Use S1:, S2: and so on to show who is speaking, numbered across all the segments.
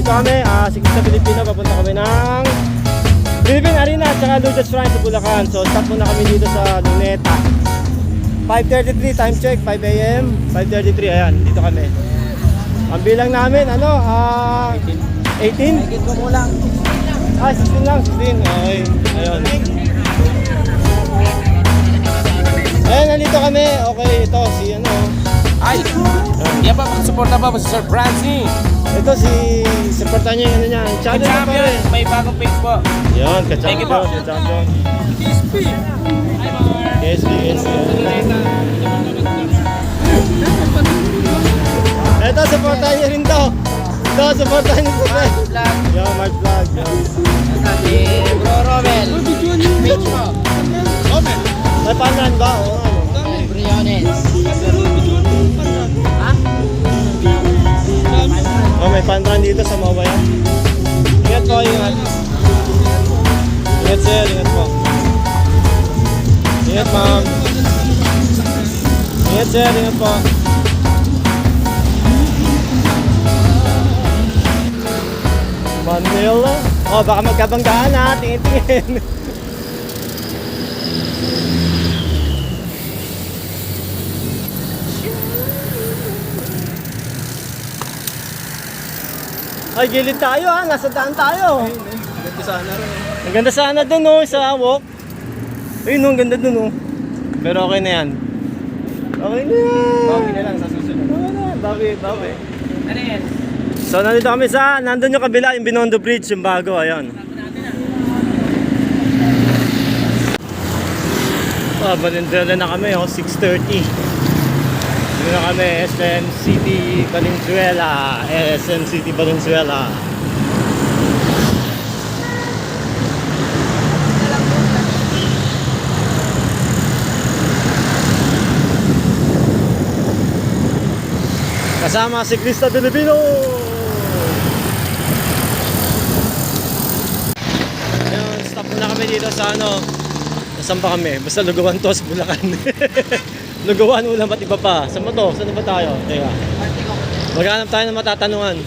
S1: Dito kami, sa Pilipino, papunta kami ng Philippine Arena at saka Lourdes Shrine sa Bulacan. So stop muna kami dito sa Luneta. 5:33 time check, 5 AM, 5:33, ayan, dito kami. Ang bilang namin, 18?
S2: 18 ko mo lang.
S1: 16 lang, 16, okay, ayun. Ayan, nandito kami, okay, ito, si
S2: Ay! Yan ba, magsuporta ba si Sir Francie?
S1: ito supportan niya yung niya, ang channel na
S2: Champion, may bagong page po.
S1: Yan,
S2: Thank you po.
S1: ka-champion. KSP. Ito, supportan niyo rin to. Ito, supportan niyo po. Yo, Mark Vlog.
S2: Si Bro Romel. Page mo. Romel.
S1: May panran ba? O ano?
S2: Briones. Ha?
S1: Oh, may panran dito sa Mawayan. Ingat po, ingat. Ingat sir, ingat po. Ingat ma'am. Ingat sir, ingat po. Manila. Oh, baka magkabanggaan na. Tingin-tingin. Ay, gilid tayo nasa daan tayo.
S2: Ganda sana rin.
S1: Ang ganda sana dun sa walk. Ayun ang ganda dun Pero okay na yan. Okay na yan.
S2: Bawi na lang sa susunod.
S1: Okay na yan. Bawi.
S2: Ano yan?
S1: So nandito kami nandun yung kabila, yung Binondo Bridge, yung bago, ayan. Balindera na kami, 6:30. Dito na kami, SM City Valenzuela. SM City Valenzuela. Kasama si Krista Pilipino. Ayun, stop muna kami dito sa Nasaan ba kami? Basta Lugawan Tos, Bulacan. Lugawan, ulam at iba pa. Saan ba to? Saan ba tayo? Teka. Maghanap tayo ng matatanungan.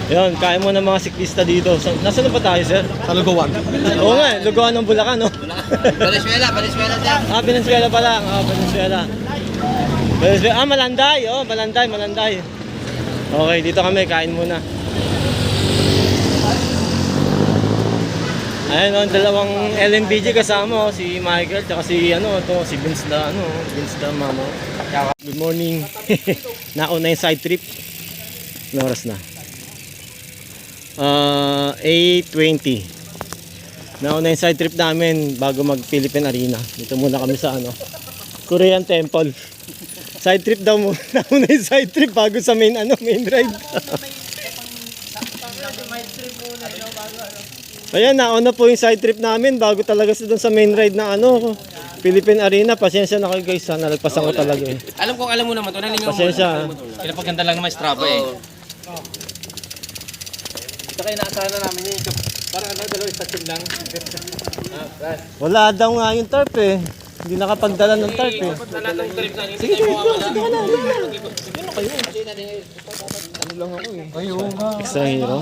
S1: Ayun, kain mo ng mga siklista dito. Nasaan ba tayo, sir?
S2: Sa Lugawan.
S1: Oo nga, Lugawan ng Bulacan, no?
S2: Valenzuela dyan.
S1: Valenzuela pa lang. Valenzuela. Malanday. Malanday. Okay, dito kami, kain muna. Ayun, dalawang LMBG kasama, si Michael, tsaka si Vince da Mamo. Good morning. Nauna yung side trip. Ano oras na? 8:20. Nauna yung side trip namin bago mag Philippine Arena. Dito muna kami sa Korean Temple. Side trip daw muna. Nauna yung side trip bago sa main ride. Ayan, nauna po yung side trip namin bago talaga doon sa main ride na Philippine Arena. Pasensya na kayo guys, nalagpasan ko talaga eh.
S2: Alam mo naman to.
S1: Pasensya.
S2: Pinapaganda lang naman Strava eh. Ito kayo naasahan na namin yun. Parang dalawang station lang.
S1: Wala daw nga yung tarp eh. Hindi nakapagdala ng tarp eh. Sige, extra hero.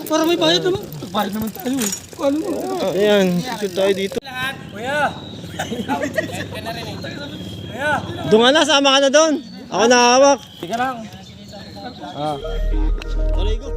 S3: Para may bayad naman. Bayad naman tayo eh. Paano mo?
S1: Ayan, shoot tayo dito.
S3: Kuya!
S1: Doon nga na, sama ka na doon. Ako nahawak.
S3: Tika lang.
S1: Aray ko.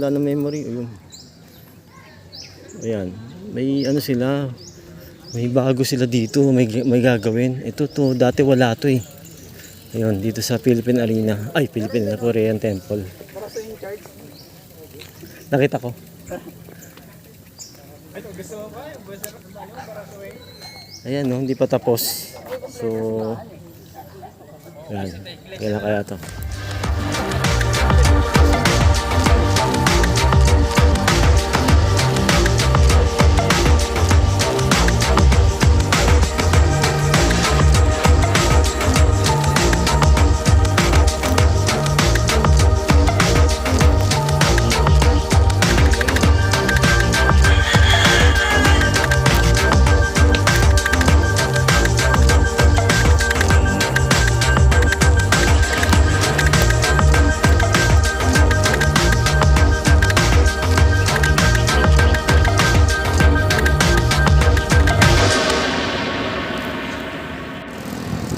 S1: wala na memory. Ayun. Ayan. May ano sila. May bago sila dito. May gagawin. Ito to. Dati wala to eh. Ayun. Dito sa Philippine Arena. Ay, Philippine Korean Temple. Nakita ko. Ayan no. Hindi pa tapos. So. Ayan. Kailan kaya to?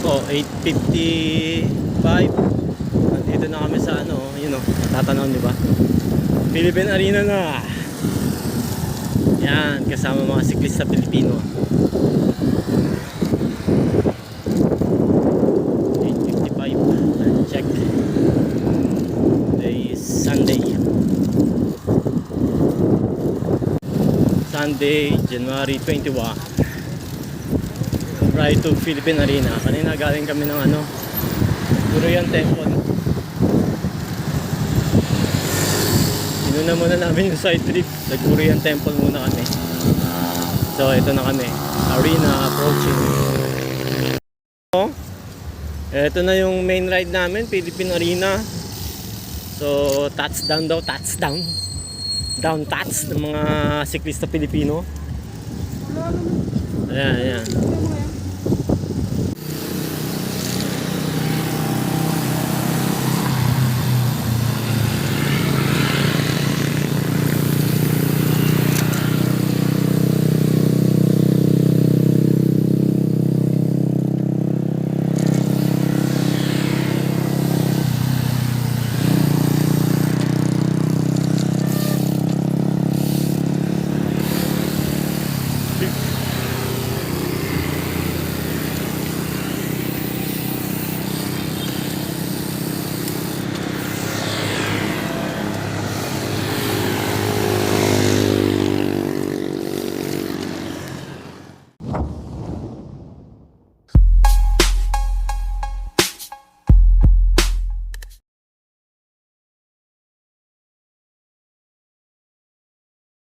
S1: Oh, 8:55. Nandito na kami sa ano, yun oh, tatanaw di ba? Philippine Arena na. Yan, kasama mga siklista Pilipino. 8:55. Check. Today is Sunday. Sunday, January 21. Right to Philippine Arena. Kanina galing kami ng ano, Korean Temple. Inuna muna namin yung side trip. Nag-Korean Temple muna kami. So ito na kami. Arena approaching. Oh, ito na yung main ride namin, Philippine Arena. So touchdown daw, touchdown. Down touch ng mga siklista Pilipino. Ayan, ayan.